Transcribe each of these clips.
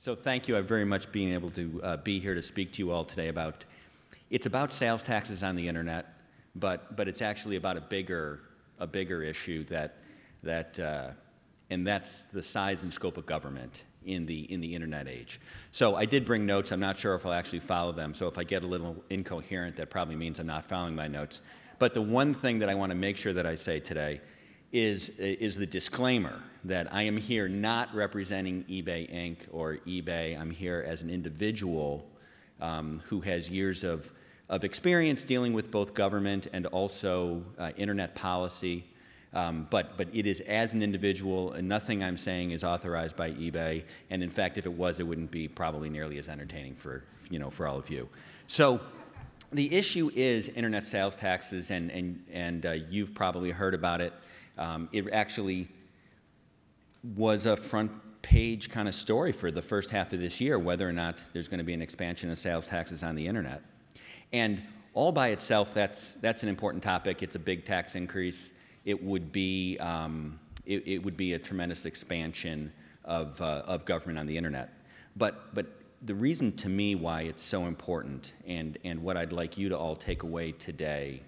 So thank you. I'm very much being able to be here to speak to you all today about, it's about sales taxes on the internet, but it's actually about a bigger issue and that's the size and scope of government in the internet age. So I did bring notes. I'm not sure if I'll actually follow them. So if I get a little incoherent, that probably means I'm not following my notes. But the one thing that I want to make sure that I say today is the disclaimer that I am here not representing eBay Inc. or eBay. I'm here as an individual who has years of experience dealing with both government and also internet policy. But it is as an individual, and nothing I'm saying is authorized by eBay. And in fact, if it was, it wouldn't be probably nearly as entertaining for all of you. So the issue is internet sales taxes, and you've probably heard about it. It actually was a front page kind of story for the first half of this year, whether or not there's going to be an expansion of sales taxes on the internet. And all by itself, that's an important topic. It's a big tax increase. It would be a tremendous expansion of government on the internet. But the reason to me why it's so important, and what I'd like you to all take away today,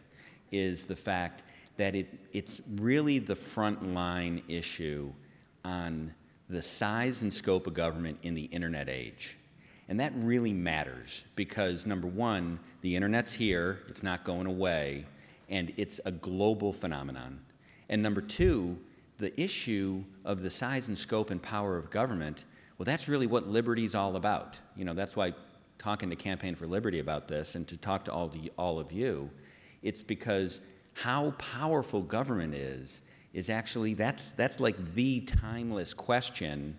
is the fact that it's really the frontline issue on the size and scope of government in the internet age. And that really matters because, number one, the internet's here, it's not going away, and it's a global phenomenon. And number two, the issue of the size and scope and power of government, well, that's really what liberty's all about. That's why talking to Campaign for Liberty about this and to talk to all of you, it's because how powerful government is actually, that's like the timeless question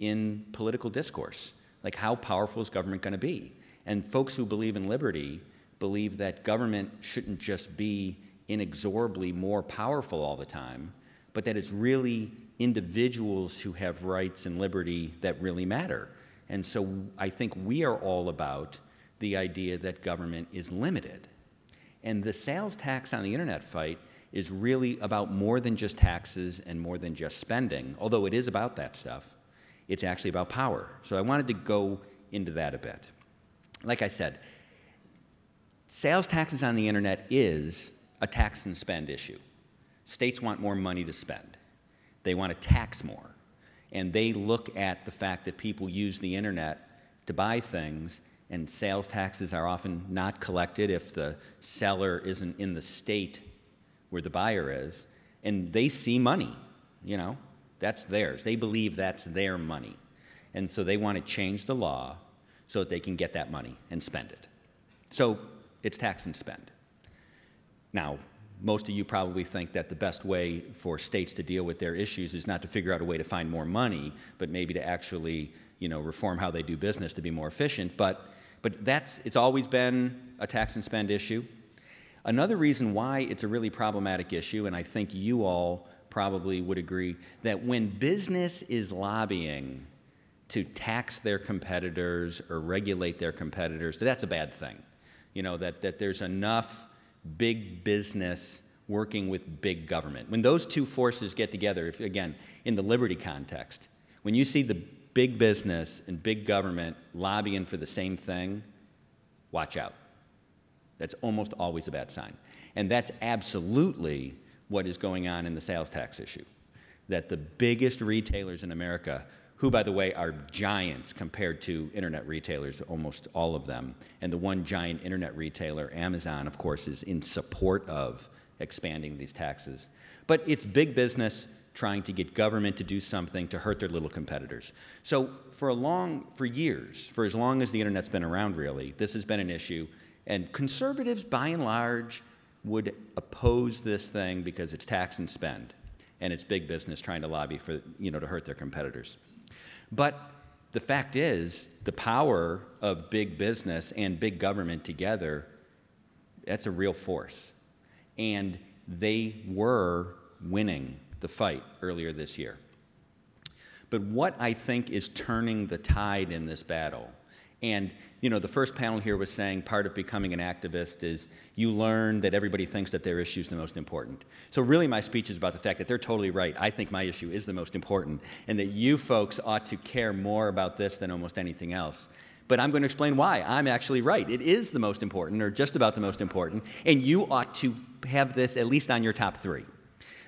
in political discourse. Like, how powerful is government going to be? And folks who believe in liberty believe that government shouldn't just be inexorably more powerful all the time, but that it's really individuals who have rights and liberty that really matter. And so I think we are all about the idea that government is limited. And the sales tax on the internet fight is really about more than just taxes and more than just spending, although it is about that stuff. It's actually about power. So I wanted to go into that a bit. Like I said, sales taxes on the internet is a tax and spend issue. States want more money to spend. They want to tax more. And they look at the fact that people use the internet to buy things, and sales taxes are often not collected if the seller isn't in the state where the buyer is, and they see money, that's theirs. They believe that's their money. And so they want to change the law so that they can get that money and spend it. So it's tax and spend. Now, most of you probably think that the best way for states to deal with their issues is not to figure out a way to find more money, but maybe to actually, reform how they do business to be more efficient. But it's always been a tax and spend issue. Another reason why it's a really problematic issue, and I think you all probably would agree, that when business is lobbying to tax their competitors or regulate their competitors, that's a bad thing. That there's enough big business working with big government. When those two forces get together, again, in the liberty context, when you see the big business and big government lobbying for the same thing, watch out. That's almost always a bad sign. And that's absolutely what is going on in the sales tax issue. That the biggest retailers in America, who, by the way, are giants compared to internet retailers, almost all of them, and the one giant internet retailer, Amazon, of course, is in support of expanding these taxes. But it's big business trying to get government to do something to hurt their little competitors. So for years, for as long as the internet's been around, really, this has been an issue. And conservatives, by and large, would oppose this thing because it's tax and spend, and it's big business trying to lobby for, to hurt their competitors. But the fact is, the power of big business and big government together, that's a real force. And they were winning the fight earlier this year. But what I think is turning the tide in this battle, And, you know, the first panel here was saying part of becoming an activist is you learn that everybody thinks that their issue is the most important. So really my speech is about the fact that they're totally right. I think my issue is the most important, and that you folks ought to care more about this than almost anything else. But I'm going to explain why I'm actually right. It is the most important, or just about the most important, and you ought to have this at least on your top 3.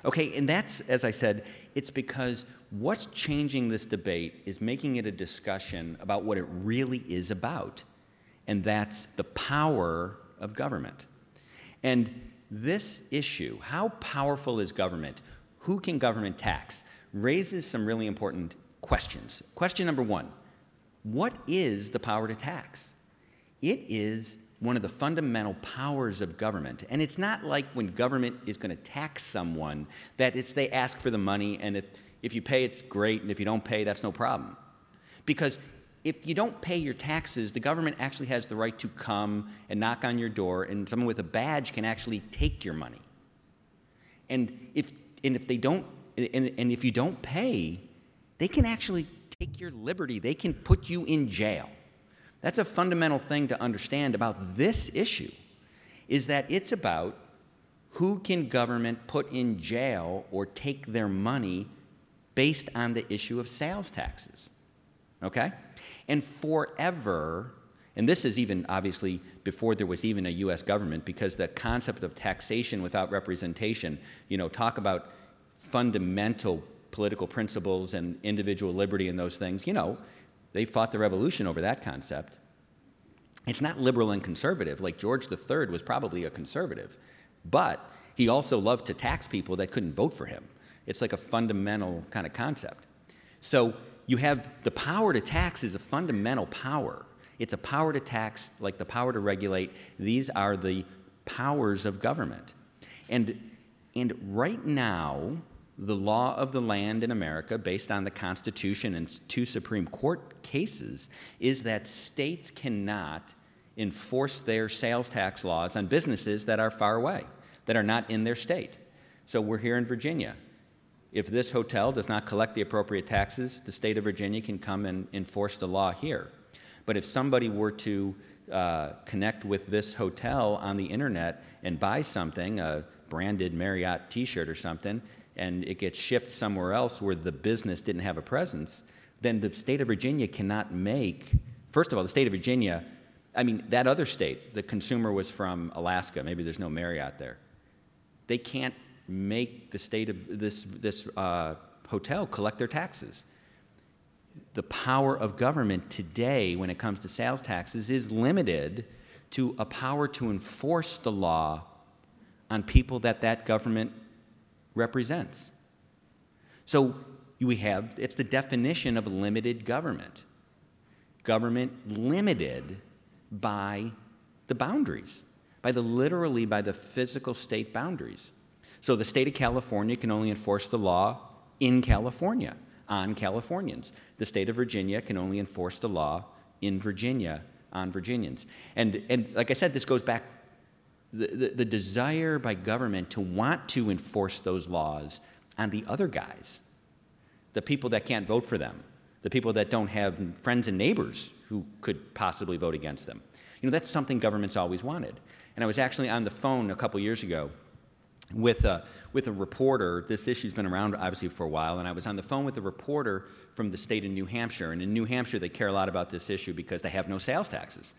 Okay, and that's, as I said, it's because what's changing this debate is making it a discussion about what it really is about, and that's the power of government. And this issue, how powerful is government, who can government tax, raises some really important questions. Question number 1, what is the power to tax? It is one of the fundamental powers of government. And it's not like when government is going to tax someone that they ask for the money, and if you pay, it's great, and if you don't pay, that's no problem. Because if you don't pay your taxes, the government actually has the right to come and knock on your door, and someone with a badge can actually take your money. And if you don't pay, they can actually take your liberty. They can put you in jail. That's a fundamental thing to understand about this issue, is that it's about who can government put in jail or take their money based on the issue of sales taxes, okay? And forever, and this is even obviously before there was even a U.S. government, because the concept of taxation without representation, you know, talk about fundamental political principles and individual liberty and those things, you know, they fought the revolution over that concept. It's not liberal and conservative. Like George III was probably a conservative, but he also loved to tax people that couldn't vote for him. It's like a fundamental kind of concept. So you have the power to tax is a fundamental power. It's a power to tax, like the power to regulate. These are the powers of government. And right now, the law of the land in America, based on the Constitution and 2 Supreme Court cases, is that states cannot enforce their sales tax laws on businesses that are far away, that are not in their state. So we're here in Virginia. If this hotel does not collect the appropriate taxes, the state of Virginia can come and enforce the law here. But if somebody were to connect with this hotel on the internet and buy something, a branded Marriott t-shirt or something, and it gets shipped somewhere else where the business didn't have a presence, then the state of Virginia cannot make, first of all, the state of Virginia, I mean, that other state, the consumer was from Alaska, maybe there's no Marriott there. They can't make the state of this hotel collect their taxes. The power of government today when it comes to sales taxes is limited to a power to enforce the law on people that government represents. So it's the definition of limited government. Government limited by the boundaries, literally by the physical state boundaries. So the state of California can only enforce the law in California, on Californians. The state of Virginia can only enforce the law in Virginia, on Virginians. And like I said, this goes back the desire by government to want to enforce those laws on the other guys, the people that can't vote for them, the people that don't have friends and neighbors who could possibly vote against them. You know, that's something government's always wanted. And I was actually on the phone a couple years ago with a reporter. This issue's been around obviously for a while, and I was on the phone with a reporter from the state of New Hampshire. And in New Hampshire, they care a lot about this issue because they have no sales taxes.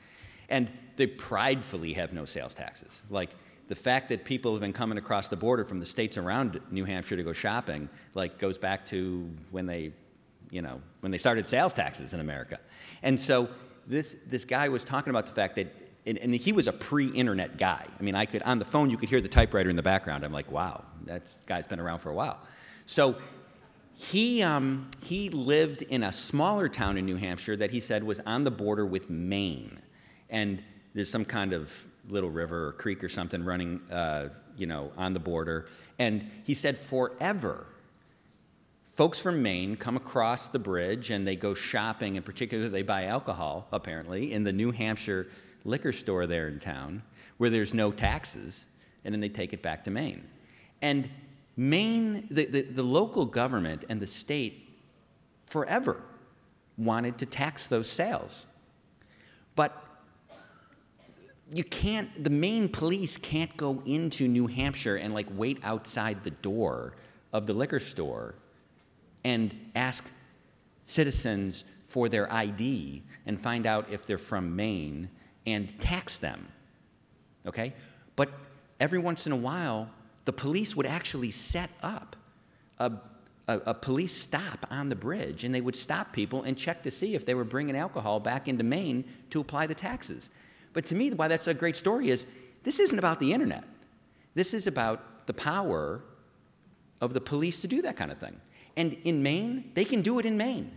And they pridefully have no sales taxes. Like, the fact that people have been coming across the border from the states around New Hampshire to go shopping, like, goes back to when they started sales taxes in America. And so this guy was talking about the fact that, and he was a pre-internet guy. I mean, on the phone, you could hear the typewriter in the background. I'm like, wow, that guy's been around for a while. So he lived in a smaller town in New Hampshire that he said was on the border with Maine. And there's some kind of little river or creek or something running, on the border. And he said forever, folks from Maine come across the bridge and they go shopping, and particularly they buy alcohol, apparently, in the New Hampshire liquor store there in town, where there's no taxes, and then they take it back to Maine. And Maine, the local government and the state forever wanted to tax those sales. But you can't, the Maine police can't go into New Hampshire and like wait outside the door of the liquor store and ask citizens for their ID and find out if they're from Maine and tax them, okay? But every once in a while, the police would actually set up a police stop on the bridge, and they would stop people and check to see if they were bringing alcohol back into Maine to apply the taxes. But to me, why that's a great story is this isn't about the internet. This is about the power of the police to do that kind of thing. And in Maine, they can do it in Maine.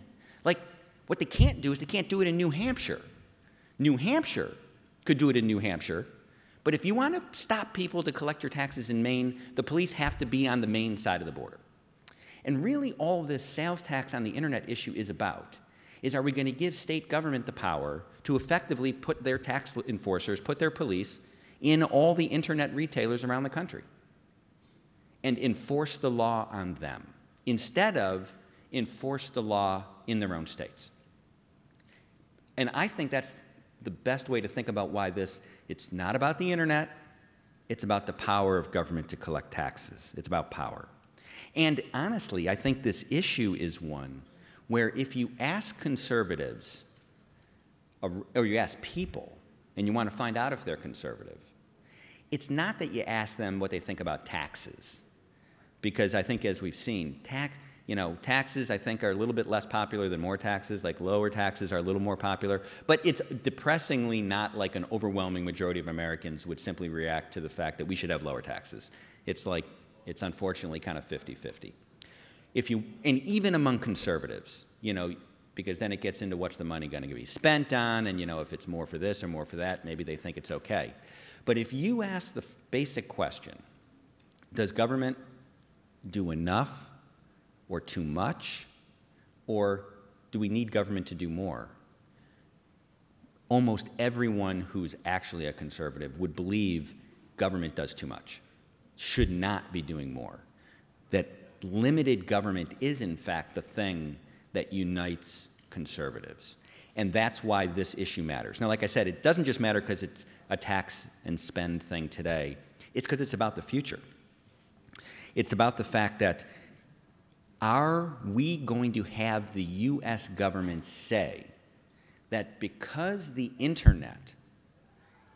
Like, what they can't do is they can't do it in New Hampshire. New Hampshire could do it in New Hampshire, but if you want to stop people to collect your taxes in Maine, the police have to be on the Maine side of the border. And really all this sales tax on the internet issue is about is, are we going to give state government the power to effectively put their tax enforcers, put their police in all the internet retailers around the country and enforce the law on them instead of enforce the law in their own states? And I think that's the best way to think about why it's not about the internet, it's about the power of government to collect taxes. It's about power. And honestly, I think this issue is one where if you ask conservatives, or you ask people, and you want to find out if they're conservative, it's not that you ask them what they think about taxes. Because I think, as we've seen, taxes, I think, are a little bit less popular than more taxes. Like, lower taxes are a little more popular. But it's depressingly not like an overwhelming majority of Americans would simply react to the fact that we should have lower taxes. It's like, it's unfortunately kind of 50-50. And even among conservatives, because then it gets into what's the money going to be spent on, and if it's more for this or more for that, maybe they think it's okay. But if you ask the basic question, does government do enough or too much, or do we need government to do more? Almost everyone who's actually a conservative would believe government does too much, should not be doing more, that limited government is, in fact, the thing that unites conservatives. And that's why this issue matters. Now, like I said, it doesn't just matter because it's a tax and spend thing today. It's because it's about the future. It's about the fact that, are we going to have the U.S. government say that because the internet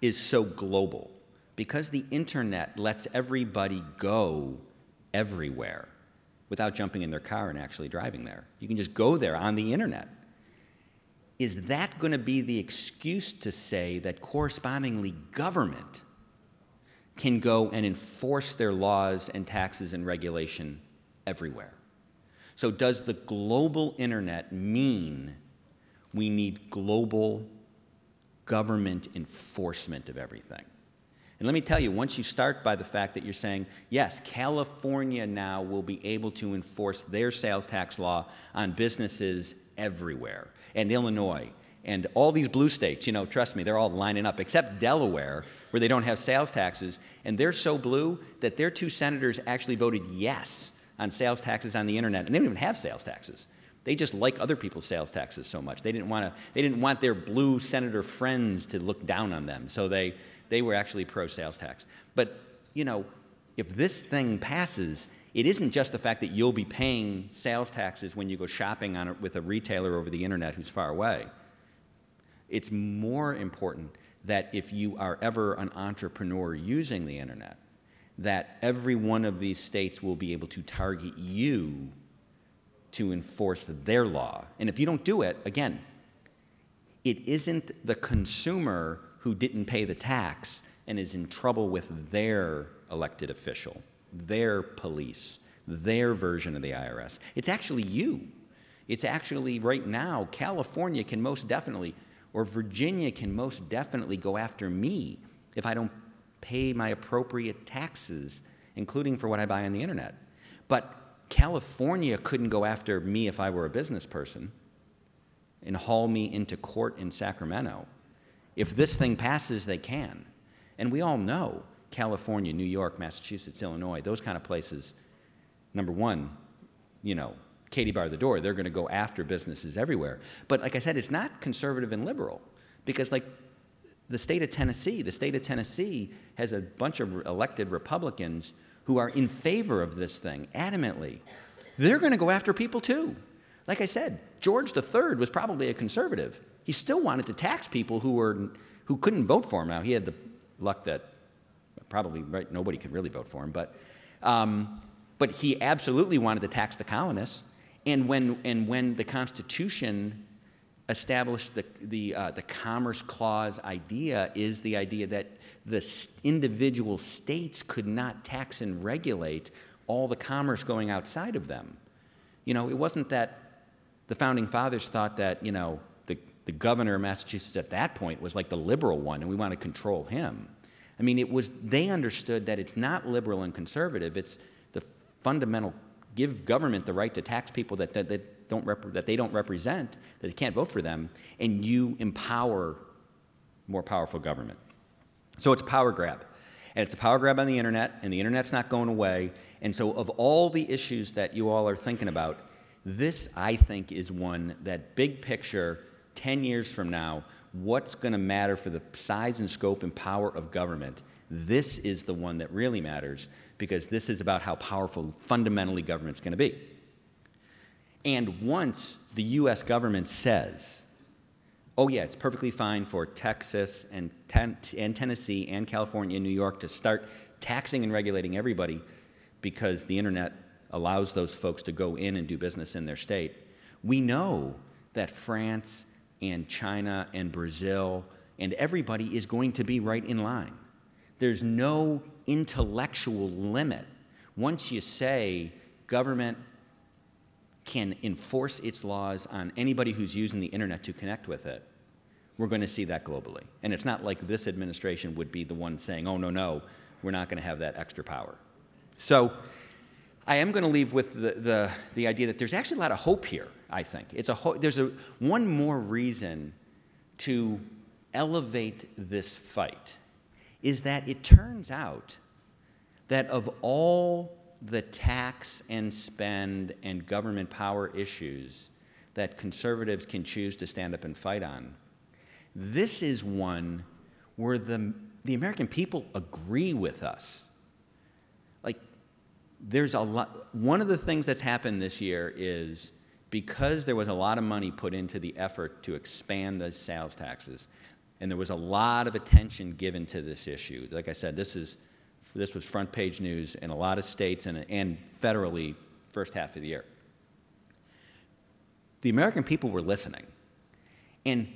is so global, because the internet lets everybody go everywhere without jumping in their car and actually driving there, you can just go there on the internet, is that going to be the excuse to say that correspondingly government can go and enforce their laws and taxes and regulation everywhere? So does the global internet mean we need global government enforcement of everything? And let me tell you, once you start by the fact that you're saying, yes, California now will be able to enforce their sales tax law on businesses everywhere, and Illinois, and all these blue states, trust me, they're all lining up, except Delaware, where they don't have sales taxes, and they're so blue that their 2 senators actually voted yes on sales taxes on the internet, and they don't even have sales taxes. They just like other people's sales taxes so much. They didn't want their blue senator friends to look down on them, so they were actually pro-sales tax. But, if this thing passes, it isn't just the fact that you'll be paying sales taxes when you go shopping with a retailer over the internet who's far away. It's more important that if you are ever an entrepreneur using the internet, that every one of these states will be able to target you to enforce their law. And if you don't do it, again, it isn't the consumer who didn't pay the tax and is in trouble with their elected official, their police, their version of the IRS. It's actually you. It's actually, right now, California can most definitely, or Virginia can most definitely go after me if I don't pay my appropriate taxes, including for what I buy on the internet. But California couldn't go after me if I were a business person and haul me into court in Sacramento. If this thing passes, they can. And we all know California, New York, Massachusetts, Illinois, those kind of places, number one, Katie bar the door, they're going to go after businesses everywhere. But like I said, it's not conservative and liberal, Because like the state of Tennessee has a bunch of elected Republicans who are in favor of this thing adamantly. They're going to go after people too. Like I said, George III was probably a conservative. He still wanted to tax people who couldn't vote for him. Now, he had the luck that probably nobody could really vote for him, but he absolutely wanted to tax the colonists. And when the Constitution established the Commerce Clause idea, is the idea that the individual states could not tax and regulate all the commerce going outside of them. You know, it wasn't that the Founding Fathers thought that, you know, the governor of Massachusetts at that point was like the liberal one and we want to control him. I mean, they understood that it's not liberal and conservative, it's the fundamental, give government the right to tax people that they don't represent, that they can't vote for them, and you empower more powerful government. So it's power grab. And it's a power grab on the internet, and the internet's not going away. And so of all the issues that you all are thinking about, this, I think, is one that big picture, 10 years from now, what's going to matter for the size and scope and power of government, this is the one that really matters, because this is about how powerful fundamentally government's going to be. And once the U.S. government says, oh yeah, it's perfectly fine for Texas and Tennessee and California and New York to start taxing and regulating everybody because the internet allows those folks to go in and do business in their state, we know that France and China and Brazil and everybody is going to be right in line. There's no intellectual limit. Once you say government can enforce its laws on anybody who's using the internet to connect with it, we're going to see that globally. And it's not like this administration would be the one saying, oh, no, we're not going to have that extra power. So I am going to leave with the idea that there's actually a lot of hope here, I think. There's one more reason to elevate this fight, is that it turns out that of all the tax and spend and government power issues that conservatives can choose to stand up and fight on, this is one where the American people agree with us. Like, there's a lot. One of the things that's happened this year is because there was a lot of money put into the effort to expand the sales taxes, and there was a lot of attention given to this issue. Like I said, this was front page news in a lot of states and federally first half of the year. The American people were listening. And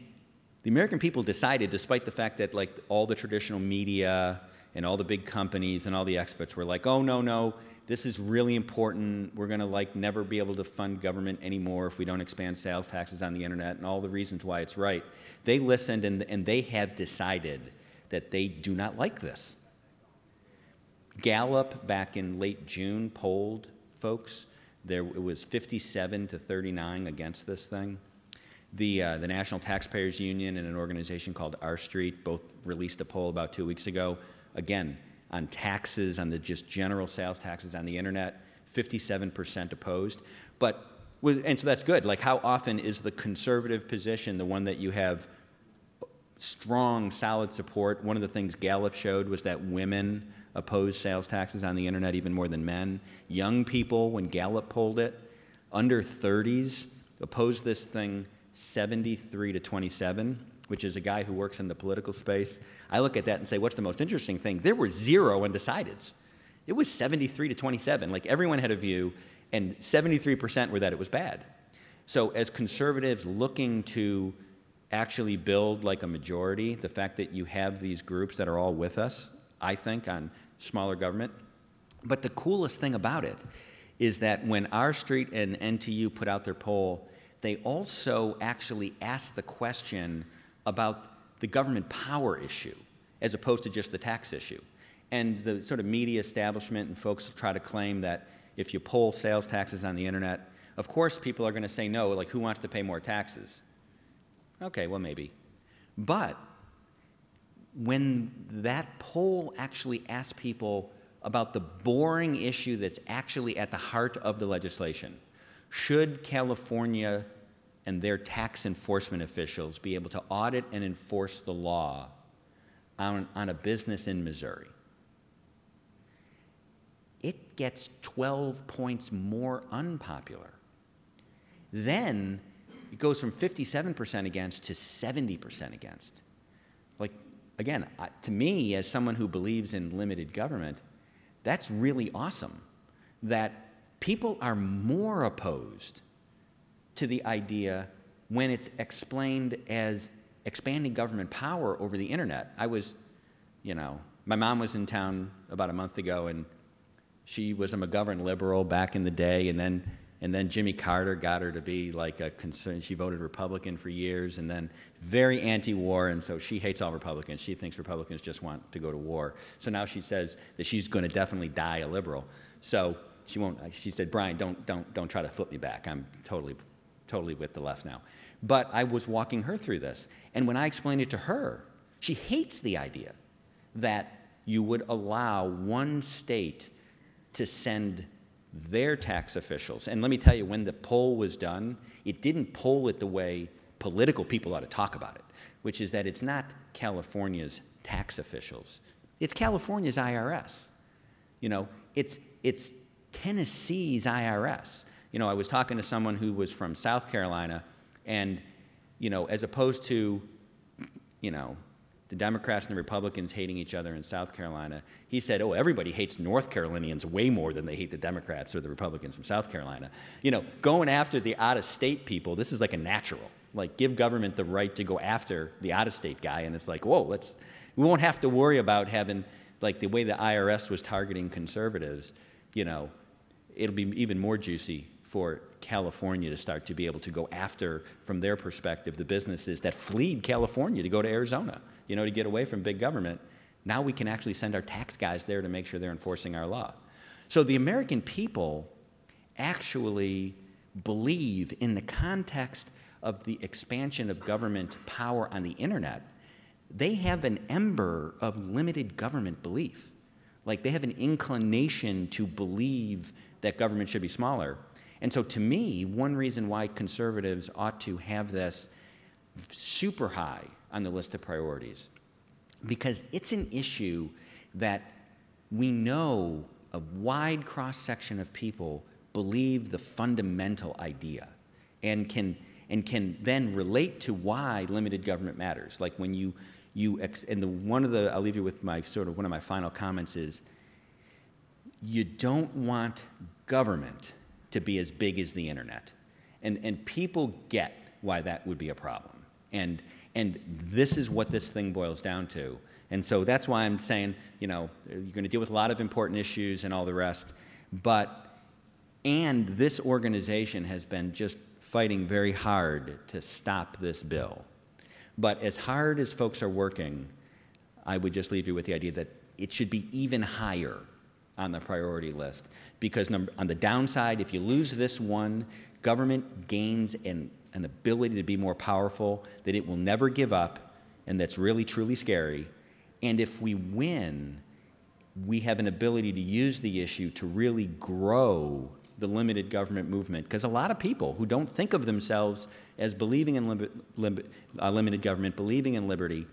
the American people decided, despite the fact that like all the traditional media and all the big companies and all the experts were like, oh, no, this is really important. We're going to like never be able to fund government anymore if we don't expand sales taxes on the internet and all the reasons why it's right. They listened and they have decided that they do not like this. Gallup back in late June polled folks. It was 57 to 39 against this thing. The National Taxpayers Union and an organization called R Street both released a poll about 2 weeks ago, again, on taxes, on the just general sales taxes on the internet, 57% opposed. And so that's good. Like, how often is the conservative position the one that you have strong, solid support? One of the things Gallup showed was that women oppose sales taxes on the internet even more than men. Young people, when Gallup polled it, under 30s, opposed this thing 73 to 27, which is a guy who works in the political space. I look at that and say, what's the most interesting thing? There were 0 undecideds. It was 73 to 27. Like, everyone had a view, and 73% were that it was bad. So as conservatives looking to actually build like a majority, the fact that you have these groups that are all with us, I think, on smaller government. But the coolest thing about it is that when R Street and NTU put out their poll, they also actually asked the question about the government power issue as opposed to just the tax issue. And the sort of media establishment and folks try to claim that if you poll sales taxes on the internet, of course people are going to say no, like, who wants to pay more taxes? Okay, well, maybe. But when that poll actually asked people about the boring issue that's actually at the heart of the legislation, should California and their tax enforcement officials be able to audit and enforce the law on a business in Missouri, it gets 12 points more unpopular. Then it goes from 57% against to 70% against. Like, again, to me, as someone who believes in limited government, that's really awesome, that people are more opposed to the idea when it's explained as expanding government power over the internet. I was, my mom was in town about a month ago, and she was a McGovern liberal back in the day, and then Jimmy Carter got her to be like a concern. She voted Republican for years, and then very anti-war, and so she hates all Republicans. She thinks Republicans just want to go to war. So now she says that she's going to definitely die a liberal. So she won't. She said, Brian, don't try to flip me back. I'm totally with the left now. But I was walking her through this, and when I explained it to her, she hates the idea that you would allow one state to send their tax officials. And let me tell you, when the poll was done, it didn't poll it the way political people ought to talk about it, which is that it's not California's tax officials. It's California's IRS. It's Tennessee's IRS. I was talking to someone who was from South Carolina, and, as opposed to, the Democrats and the Republicans hating each other in South Carolina, he said, oh, everybody hates North Carolinians way more than they hate the Democrats or the Republicans from South Carolina. Going after the out-of-state people, this is like a natural. Like, give government the right to go after the out-of-state guy, and it's like, whoa, we won't have to worry about having, like, the way the IRS was targeting conservatives, it'll be even more juicy for California to start to be able to go after, from their perspective, the businesses that fled California to go to Arizona, to get away from big government. Now we can actually send our tax guys there to make sure they're enforcing our law. So the American people actually believe, in the context of the expansion of government power on the internet, they have an ember of limited government belief. Like, they have an inclination to believe that government should be smaller. And so to me, one reason why conservatives ought to have this super high on the list of priorities, because it's an issue that we know a wide cross-section of people believe the fundamental idea and can then relate to why limited government matters. Like, when I'll leave you with one of my final comments is, you don't want government to be as big as the internet. And people get why that would be a problem. And this is what this thing boils down to. And so that's why I'm saying, you're going to deal with a lot of important issues and all the rest, and this organization has been just fighting very hard to stop this bill. But as hard as folks are working, I would just leave you with the idea that it should be even higher on the priority list, because on the downside, if you lose this one, government gains an ability to be more powerful that it will never give up, and that's really, truly scary. And if we win, we have an ability to use the issue to really grow the limited government movement, because a lot of people who don't think of themselves as believing in limited government, believing in liberty,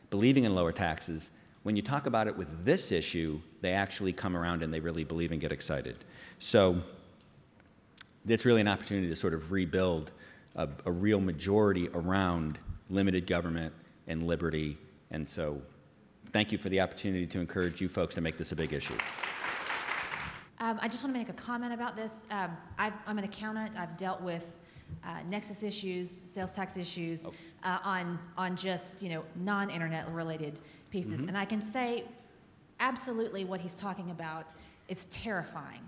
believing in lower taxes, when you talk about it with this issue, they actually come around and they really believe and get excited. So it's really an opportunity to sort of rebuild a real majority around limited government and liberty. And so thank you for the opportunity to encourage you folks to make this a big issue. I just want to make a comment about this. I'm an accountant. I've dealt with nexus issues, sales tax issues on just non-internet related pieces, and I can say absolutely what he's talking about. It's terrifying.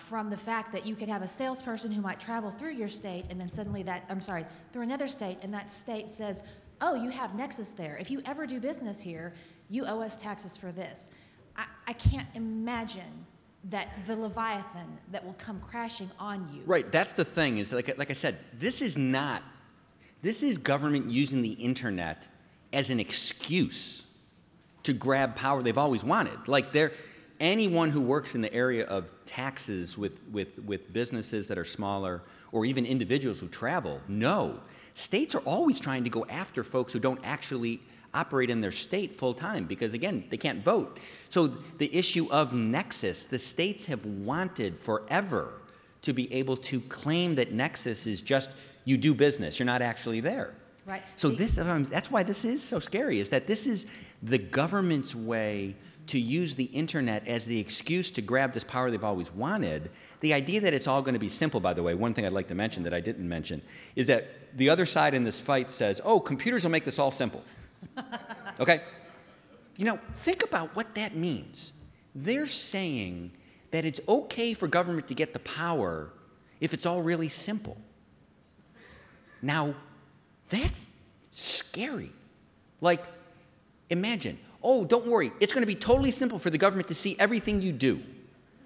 From the fact that you could have a salesperson who might travel through your state and then suddenly through another state, and that state says, oh, you have nexus there. If you ever do business here, you owe us taxes for this. I can't imagine that the Leviathan that will come crashing on you. Right, that's the thing, is like I said, this is government using the internet as an excuse to grab power they've always wanted. Like, anyone who works in the area of taxes with businesses that are smaller or even individuals who travel know states are always trying to go after folks who don't actually operate in their state full time because, again, they can't vote. So the issue of nexus, the states have wanted forever to be able to claim that nexus is just you do business, you're not actually there. Right. So that's why this is so scary, is that this is the government's way to use the internet as the excuse to grab this power they've always wanted. The idea that it's all going to be simple, by the way, one thing I'd like to mention that I didn't mention, is that the other side in this fight says, oh, computers will make this all simple. Okay? You know, think about what that means. They're saying that it's okay for government to get the power if it's all really simple. Now, that's scary. Like, imagine, oh, don't worry, it's going to be totally simple for the government to see everything you do.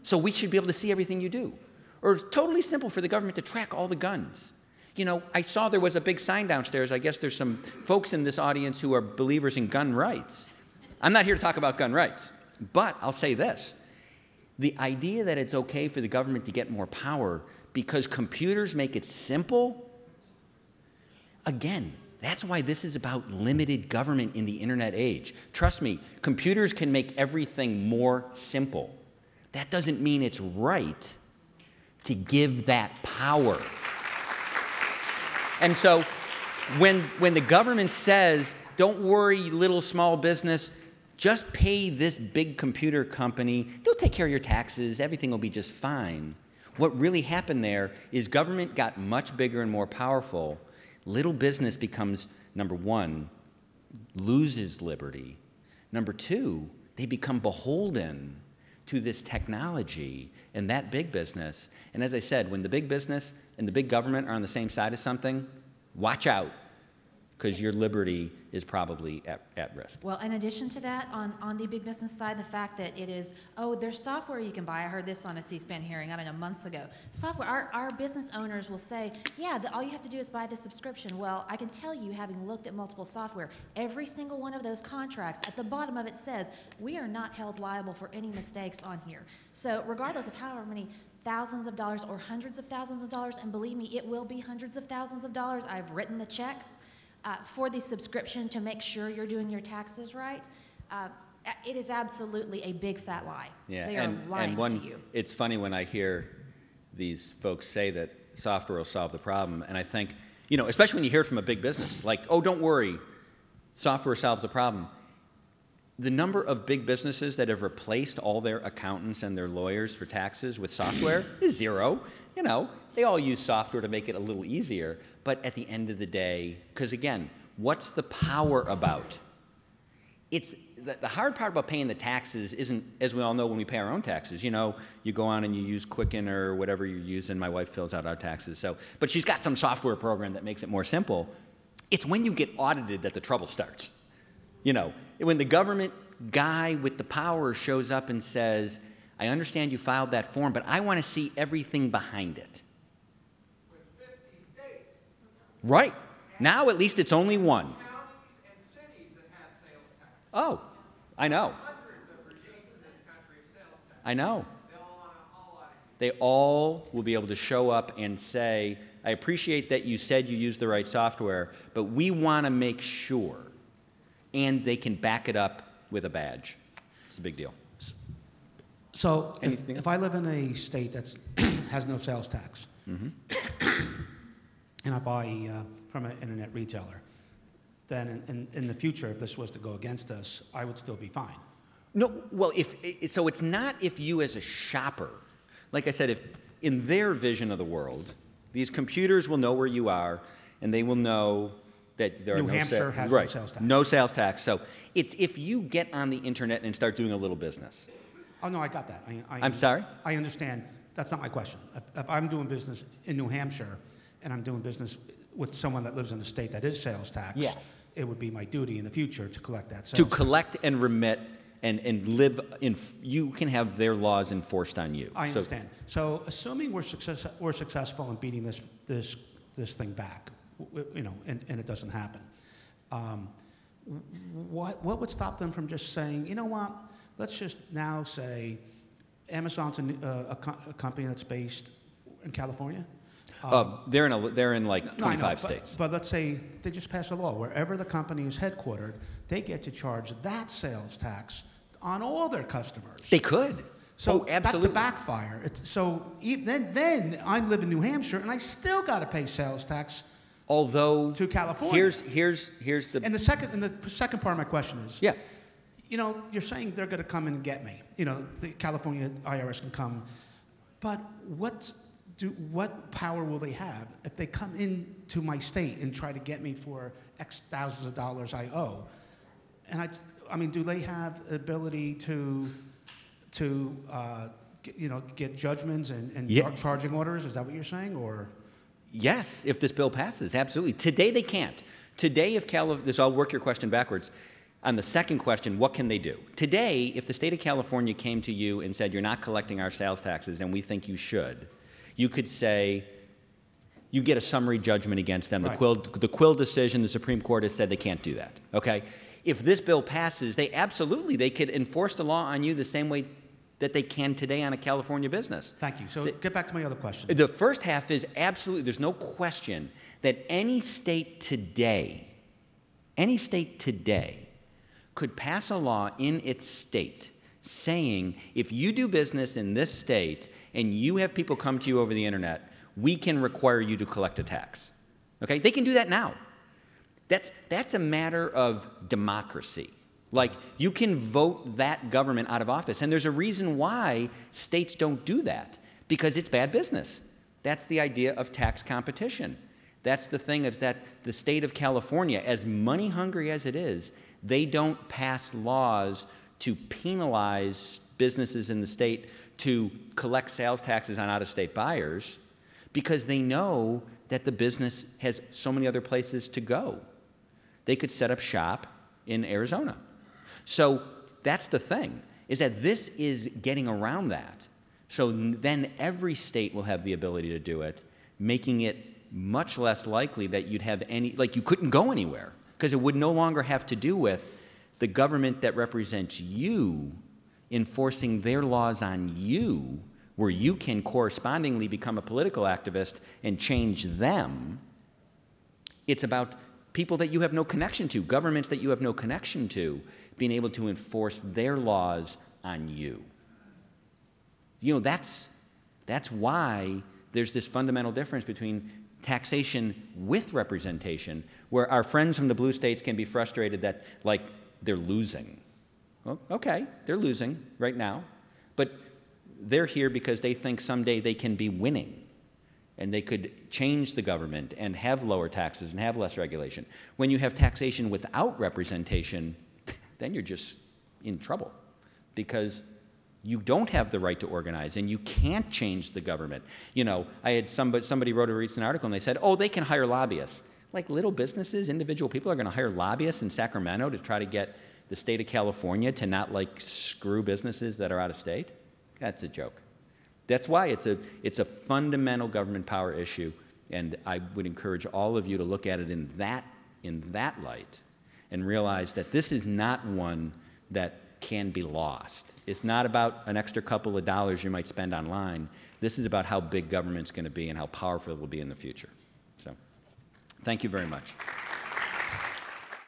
So we should be able to see everything you do. Or it's totally simple for the government to track all the guns. You know, I saw there was a big sign downstairs. I guess there's some folks in this audience who are believers in gun rights. I'm not here to talk about gun rights, but I'll say this. The idea that it's okay for the government to get more power because computers make it simple, again, that's why this is about limited government in the internet age. Trust me, computers can make everything more simple. That doesn't mean it's right to give that power. And so when the government says, don't worry, little small business, just pay this big computer company, they'll take care of your taxes, everything will be just fine. What really happened there is government got much bigger and more powerful. Little business becomes, number one, loses liberty. Number two, they become beholden to this technology and that big business. And as I said, when the big business and the big government are on the same side of something, watch out, because your liberty is probably at risk. Well, in addition to that, on the big business side, the fact that it is, oh, there's software you can buy. I heard this on a C-SPAN hearing, I don't know, months ago. Software, our business owners will say, yeah, all you have to do is buy the subscription. Well, I can tell you, having looked at multiple software, every single one of those contracts, at the bottom of it says, we are not held liable for any mistakes on here. So regardless of however many thousands of dollars or hundreds of thousands of dollars, and believe me, it will be hundreds of thousands of dollars. I've written the checks for the subscription to make sure you're doing your taxes right. It is absolutely a big fat lie. Yeah, they are lying to you. It's funny when I hear these folks say that software will solve the problem, and I think, you know, especially when you hear it from a big business, like, oh, don't worry, software solves the problem. The number of big businesses that have replaced all their accountants and their lawyers for taxes with software is zero. You know, they all use software to make it a little easier. But at the end of the day, because again, what's the power about? It's the hard part about paying the taxes isn't, as we all know when we pay our own taxes, you know, you go on and you use Quicken or whatever you're using. My wife fills out our taxes. So, but she's got some software program that makes it more simple. It's when you get audited that the trouble starts. You know, when the government guy with the power shows up and says, I understand you filed that form, but I want to see everything behind it. With 50 states. Right. Now at least it's only one. Counties and cities that have sales tax. Oh, I know. Hundreds of regimes in this country of sales tax. I know. They all want to all audit you. They all will be able to show up and say, I appreciate that you said you used the right software, but we want to make sure. And they can back it up with a badge. It's a big deal. So if I live in a state that has no sales tax, and I buy from an internet retailer, then in the future, if this was to go against us, I would still be fine. No, well, so it's not if you as a shopper, like I said, if in their vision of the world, these computers will know where you are, and they will know that there are New Hampshire has no sales tax. No sales tax. So it's if you get on the internet and start doing a little business. Oh, no, I got that. I'm sorry? I understand. That's not my question. If I'm doing business in New Hampshire and I'm doing business with someone that lives in a state that is sales tax, yes, it would be my duty in the future to collect that sales to tax. collect and remit and live in, you can have their laws enforced on you. I understand. So assuming we're successful in beating this thing back, you know, and it doesn't happen, what would stop them from just saying, you know what, let's just now say Amazon's a company that's based in California. They're in like No, I know, 25 states. But let's say they just pass a law. Wherever the company is headquartered, they get to charge that sales tax on all their customers. They could. So absolutely. that's the backfire. Then I live in New Hampshire, and I still got to pay sales tax. Although to California. Here's the And the second part of my question is, yeah. You know, you're saying they're going to come and get me. You know, the California IRS can come, but what power will they have if they come into my state and try to get me for X thousands of dollars I owe? And I mean, do they have the ability to get judgments and charging orders? Is that what you're saying, or? Yes, if this bill passes, absolutely. Today they can't. Today, I'll work your question backwards. On the second question, what can they do? Today, if the state of California came to you and said, you're not collecting our sales taxes and we think you should, you could say, you get a summary judgment against them. Right. The Quill decision, the Supreme Court has said they can't do that, okay? If this bill passes, they could enforce the law on you the same way that they can today on a California business. Thank you. So get back to my other question. The first half is absolutely, there's no question that any state today could pass a law in its state saying, if you do business in this state and you have people come to you over the internet, we can require you to collect a tax. Okay? They can do that now. That's a matter of democracy. Like, you can vote that government out of office. And there's a reason why states don't do that, because it's bad business. That's the idea of tax competition. That's the thing, is that the state of California, as money hungry as it is, they don't pass laws to penalize businesses in the state to collect sales taxes on out-of-state buyers, because they know that the business has so many other places to go. They could set up shop in Arizona. So that's the thing, is that this is getting around that. So then every state will have the ability to do it, making it much less likely that you'd have you couldn't go anywhere, because it would no longer have to do with the government that represents you enforcing their laws on you, where you can correspondingly become a political activist and change them. It's about people that you have no connection to, governments that you have no connection to, being able to enforce their laws on you. You know, that's why there's this fundamental difference between taxation with representation, where our friends from the blue states can be frustrated that, like, they're losing. Well, okay, they're losing right now, but they're here because they think someday they can be winning, and they could change the government and have lower taxes and have less regulation. When you have taxation without representation, then you're just in trouble, because you don't have the right to organize, and you can't change the government. You know, I had somebody wrote a recent article, and they said, oh, they can hire lobbyists. Like, little businesses, individual people are going to hire lobbyists in Sacramento to try to get the state of California to not, like, screw businesses that are out of state? That's a joke. That's why it's a fundamental government power issue, and I would encourage all of you to look at it in that light and realize that this is not one that can be lost. It's not about an extra couple of dollars you might spend online. This is about how big government's going to be and how powerful it will be in the future. So, thank you very much.